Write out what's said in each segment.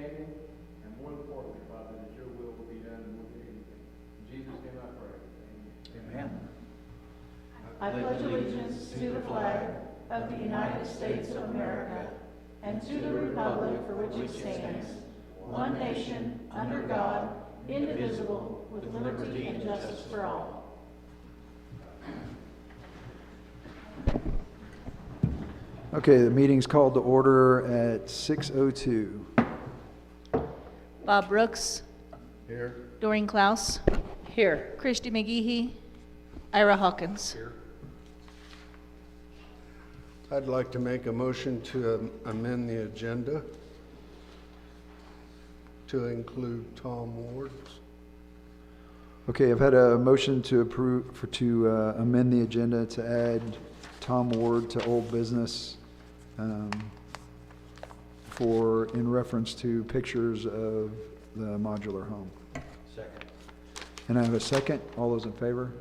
understanding, and more importantly, Father, that your will be done more than anything. In Jesus' name I pray. Amen. Amen. I pledge allegiance to the flag of the United States of America and to the republic for which it stands, one nation, under God, indivisible, with liberty and justice for all. Okay, the meeting's called to order at 6:02. Bob Brooks. Here. Doreen Klaus. Here. Christy McGehee. Ira Hawkins. Here. I'd like to make a motion to amend the agenda to include Tom Ward's. Okay, I've had a motion to amend the agenda to add Tom Ward to old business in reference to pictures of the modular home. Second. And I have a second. All those in favor?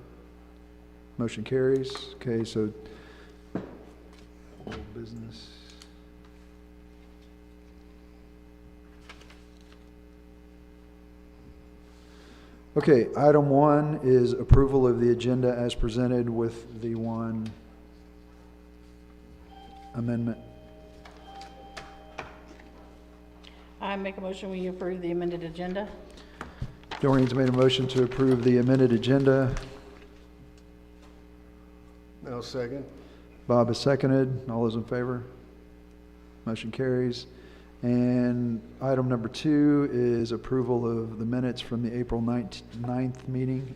Motion carries. Okay, so old business. Okay, item 1 is approval of the agenda as presented with the one amendment. I make a motion we approve the amended agenda. Doreen's made a motion to approve the amended agenda. Now second. Bob has seconded. All those in favor? Motion carries. And item number 2 is approval of the minutes from the April 9th meeting.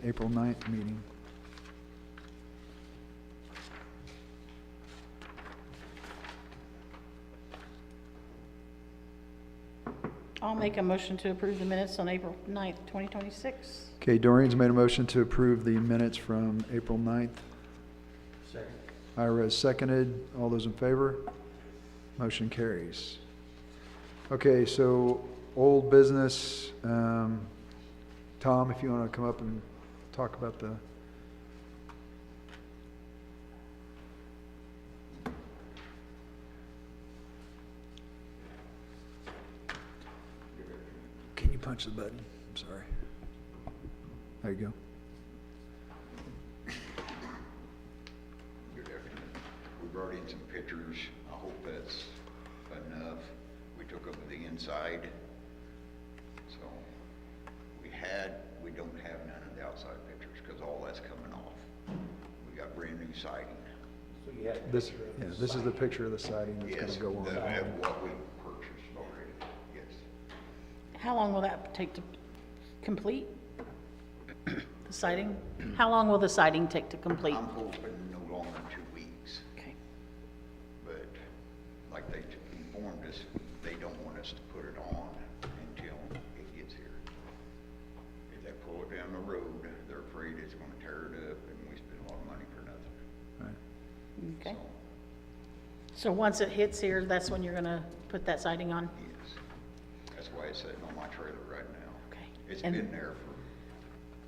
I'll make a motion to approve the minutes on April 9th, 2026. Okay, Doreen's made a motion to approve the minutes from April 9th. Second. Ira has seconded. All those in favor? Motion carries. Okay, so old business. Tom, if you want to come up and talk about the... Can you punch the button? I'm sorry. There you go. Good afternoon. We brought in some pictures. I hope that's enough. We took over the inside. So we don't have none of the outside pictures because all that's coming off. We got brand new siding. So you had This is the picture of the siding that's going Yes, to go on. of what we purchased already. Yes. How long will that take to complete? The siding? How long will the siding take to complete? I'm hoping no longer than 2 weeks. Okay. But like they informed us, they don't want us to put it on until it gets here. If they pull it down the road, they're afraid it's going to tear it up and we spend a lot of money for nothing. Right. Okay. So, So once it hits here, that's when you're gonna put that siding on? yes, that's why it's sitting on my trailer right now. Okay. It's And been there for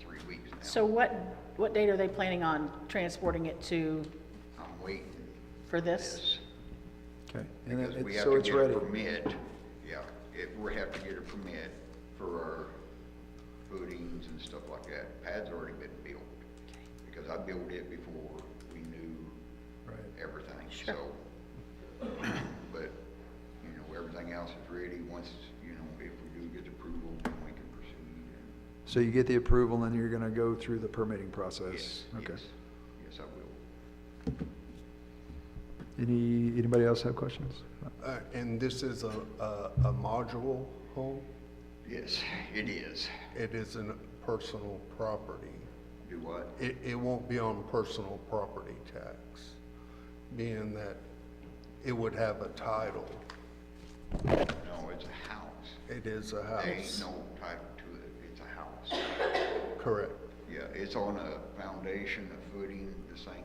3 weeks now. so what date are they planning on transporting it to I'm waiting for this? this. Okay, and Because then we have so to it's get a ready. permit, yeah, we have to get a permit for our footings and stuff like that. Pad's already been built, because I built it before we knew Right. everything, Sure. so. But, everything else is ready, once, if we do get approval, then we can proceed and. So you get the approval and you're going to go through the permitting process? Yes, Okay. yes, I will. Anybody else have questions? And this is a module home? Yes, it is. It isn't personal property. Do what? It won't be on personal property tax, being that it would have a title. No, it's a house. It is a There ain't house. no title to it, it's a house. Correct. Yeah, it's on a foundation, a footing, the same,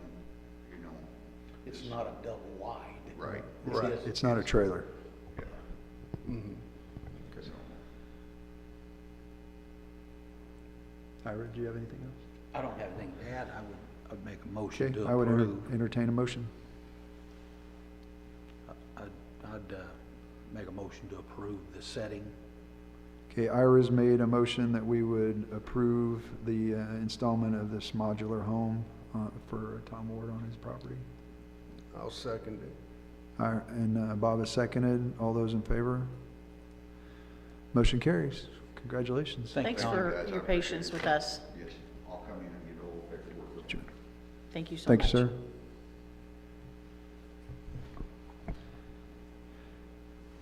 It's not a double wide. right. Right. It's not a trailer. Yeah. Mhm. 'Cause, Ira, do you have anything else? I don't have anything to add. I'd make a motion Okay, to I would approve. entertain a motion. I'd make a motion to approve the setting Okay, Ira's made a motion that we would approve the installment of this modular home for Tom Ward on his property. I'll second it. And Bob has seconded. All those in favor? Motion carries. Congratulations. Thanks Tom. for Guys, I your appreciate patience it. with us. Yes, I'll come in and get a little paperwork. Sure. Thank you so Thank much. you, sir.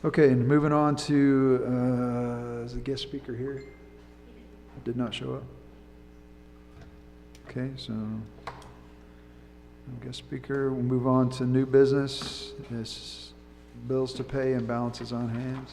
Okay, and moving on to, is the guest speaker here? Did not show up? Okay, so, no guest speaker. We'll move on to new business. It's bills to pay and balances on hand.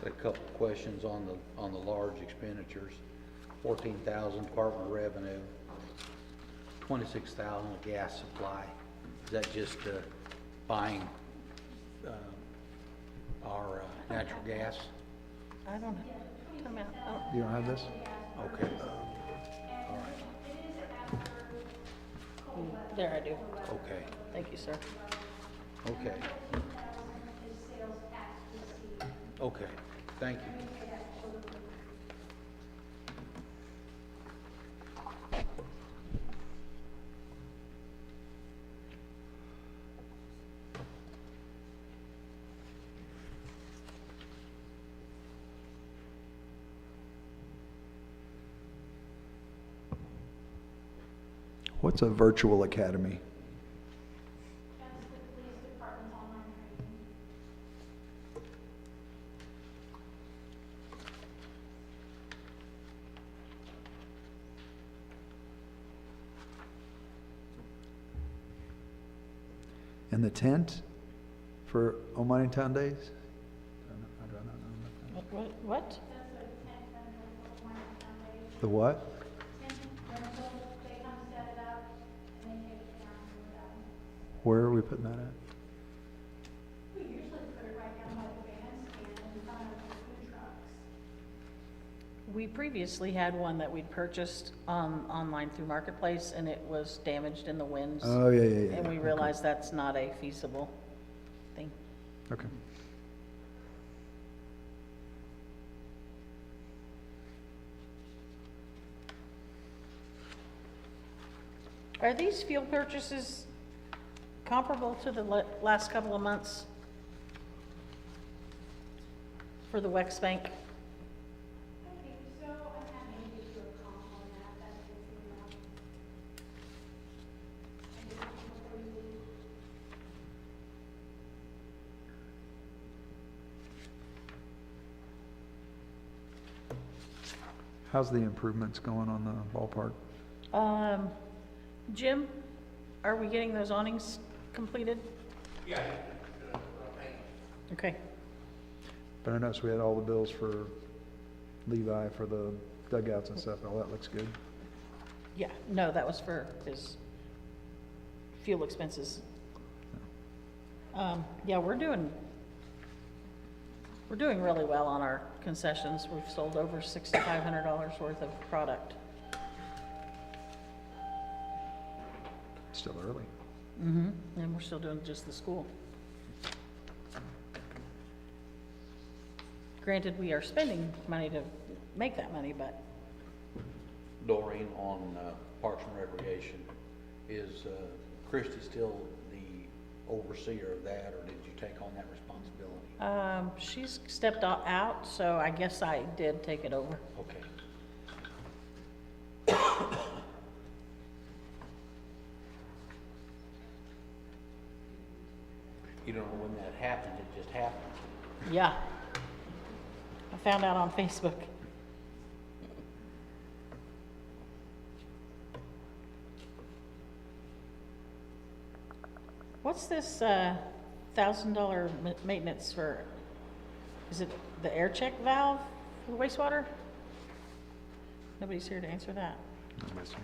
Had a couple of questions on the large expenditures. 14,000 Department of Revenue, 26,000 of gas supply. Is that just buying our natural gas? I don't know. Come out. Oh. You don't have this? Okay. All right. There, I do. Okay. Thank you, sir. Okay. Okay. Thank you. What's a virtual academy? That's the police department's online training. And the tent for Almighty Town Days? I do not know about that. What? That's a tent rental for one Sunday. The what? Tent rental, they come set it up and they take it down and we're done. Where are we putting that at? We usually put it right down by the bandstand in front of the food trucks. We previously had one that we'd purchased online through Marketplace, and it was damaged in the winds. Oh, yeah, yeah, yeah. And we Okay. realized that's not a feasible thing. Okay. Are these fuel purchases comparable to the last couple of months for the Wex Bank? I think so, I'm happy to give you a call on that, that's good to know. And just before you leave. How's the improvements going on the ballpark? Jim, are we getting those awnings completed? Yeah. Okay. But I noticed we had all the bills for Levi for the dugouts and stuff, and all that looks good. Yeah, no, that was for his fuel expenses. Yeah, we're doing really well on our concessions. We've sold over $6,500 worth of product. Still early. Mm-hmm. And we're still doing just the school. Granted, we are spending money to make that money, but Doreen, on Parks and Recreation, is Christie still the overseer of that, or did you take on that responsibility? she's stepped out, so I guess I did take it over. Okay. You don't know when that happened, it just happened. Yeah. I found out on Facebook. What's this $1,000 maintenance for? Is it the air check valve for wastewater? Nobody's here to answer that. Not missing.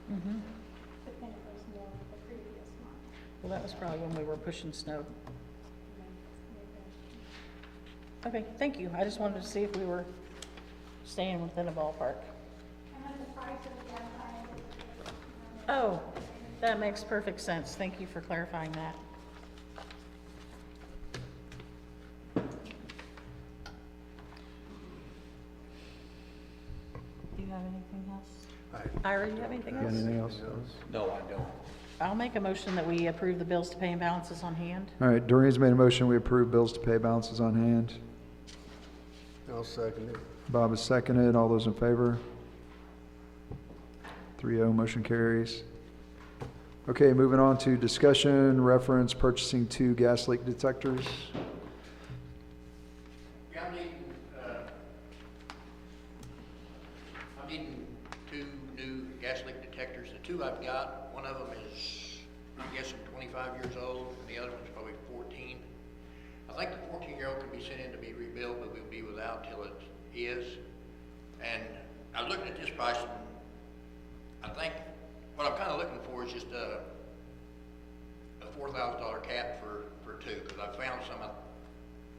Mhm. But then it was more the previous month. Well, that was probably when we were pushing snow. Okay, thank you. I just wanted to see if we were staying within a ballpark. And then the price of gas, Oh, that makes perfect sense. Thank you for clarifying that. Do you have anything else? Ira, you have anything Got else? anything else? No, I don't. I'll make a motion that we approve the bills to pay and balances on hand. All right, Doreen's made a motion, we approve bills to pay, balances on hand. I'll second it. Bob has seconded, all those in favor? 3-0, motion carries. Okay, moving on to discussion, reference purchasing 2 gas leak detectors. Yeah, I'm needing 2 new gas leak detectors. The 2 I've got, one of them is, I'm guessing 25 years old, and the other one's probably 14. I think the 14-year-old can be sent in to be rebuilt, but we'll be without till it is. And I was looking at this price, and I think what I'm kind of looking for is just a $4,000 cap for 2, because I found some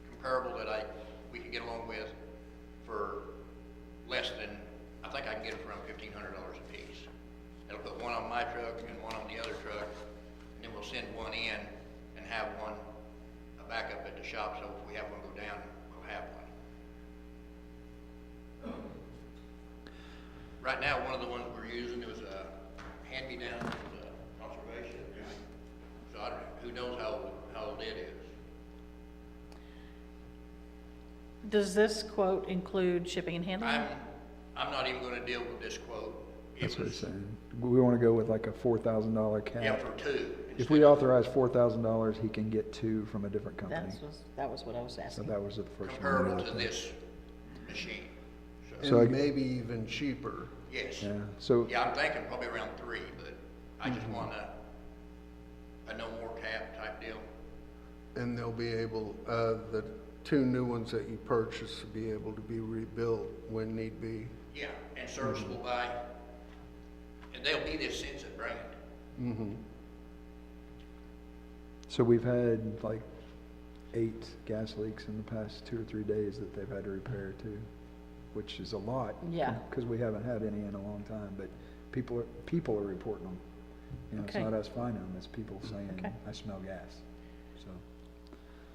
comparable that we could get along with for less than, I think I can get it for around $1,500 a piece. It'll put one on my truck and one on the other truck, and then we'll send one in and have one a backup at the shop, so if we have one go down, we'll have one. Right now, one of the ones we're using, it was a hand-me-down, it was a conservation. So I don't, who knows how old it is. Does this quote include shipping and handling? I'm not even gonna deal with this quote. It That's what was- it's saying. We want to go with like a $4,000 cap. Yeah, for 2. If we authorize $4,000, he can get 2 from a different company. That was what I was So asking. that was the first one. we Comparable looked to at. this machine. So I- And maybe even cheaper. Yes. Yeah, so, Yeah, I'm thinking probably around 3, but I just want a no more cap type deal. And they'll be able, the 2 new ones that you purchase will be able to be rebuilt when need be. Yeah, and serviceable by, and they'll be this since it brand. Mm-hmm. so we've had like 8 gas leaks in the past 2 or 3 days that they've had to repair too, which is a lot. Yeah. Because we haven't had any in a long time, but people are reporting them. You know, it's Okay. not us finding them, it's people saying, Okay. I smell gas, so.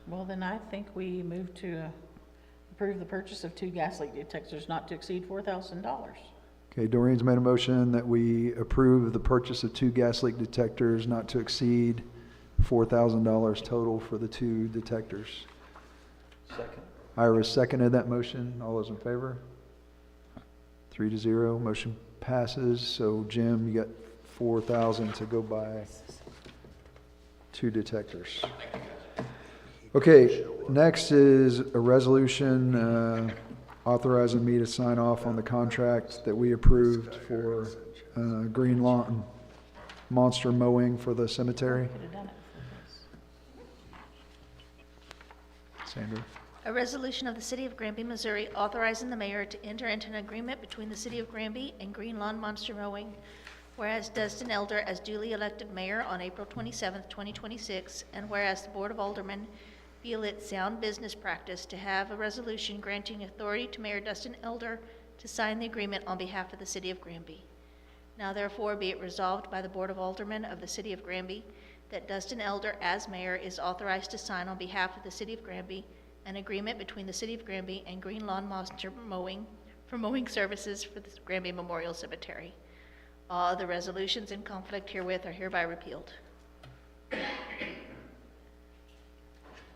Well, then I think we move to approve the purchase of 2 gas leak detectors not to exceed $4,000. Okay, Doreen's made a motion that we approve the purchase of 2 gas leak detectors not to exceed $4,000 total for the 2 detectors. Second. Ira seconded that motion. All those in favor? 3-0, motion passes. So Jim, you got 4,000 to go buy 2 detectors. Okay, next is a resolution authorizing me to sign off on the contract that we approved for green lawn monster mowing for the cemetery. Could have done it for this. Sandra? A resolution of the City of Granby, Missouri, authorizing the mayor to enter into an agreement between the City of Granby and Green Lawn Monster Mowing, whereas Dustin Elder as duly elected mayor on April 27th, 2026, and whereas the Board of Aldermen feel it sound business practice to have a resolution granting authority to Mayor Dustin Elder to sign the agreement on behalf of the City of Granby. Now therefore be it resolved by the Board of Aldermen of the City of Granby that Dustin Elder as mayor is authorized to sign on behalf of the City of Granby an agreement between the City of Granby and Green Lawn Monster Mowing for mowing services for the Granby Memorial Cemetery. All other resolutions in conflict herewith are hereby repealed. I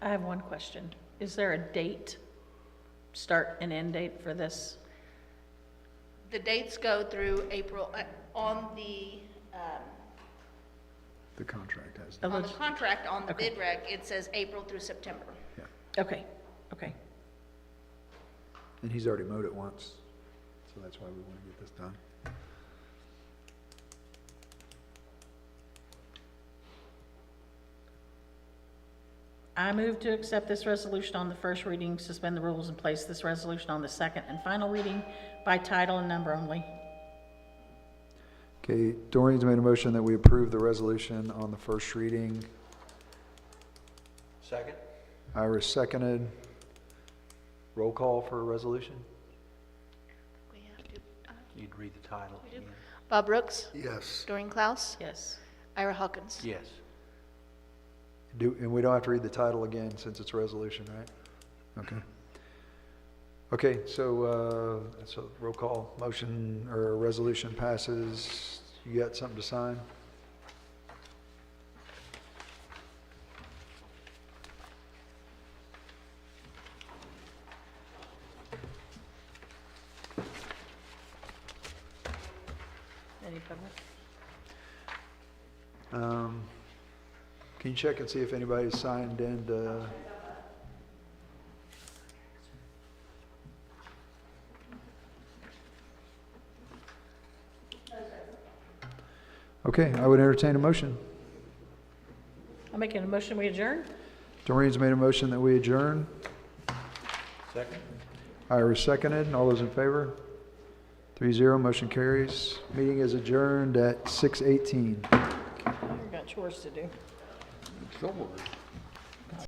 have one question. Is there a date, start and end date for this? The dates go through April, on the contract has. on the contract, on the Okay. bid rec, it says April through September. Okay, okay. And he's already mowed it once, so that's why we want to get this done. I move to accept this resolution on the first reading, suspend the rules, and place this resolution on the second and final reading by title and number only. Okay, Doreen's made a motion that we approve the resolution on the first reading. Second? Iris seconded. Roll call for a resolution? We have to, You'd read the title. We do. again. Bob Brooks, Yes. Doreen Klaus, Yes. Ira Hawkins. Yes. And we don't have to read the title again since it's a resolution, right? Okay. Okay, so roll call, motion or resolution passes. You got something to sign? Any public? Can you check and see if anybody's signed in? Okay, I would entertain a motion. I'm making a motion, we adjourn? Doreen's made a motion that we adjourn. Second? Iris seconded. All those in favor? 3-0, motion carries. Meeting is adjourned at 6:18. We've got chores to do. Sure.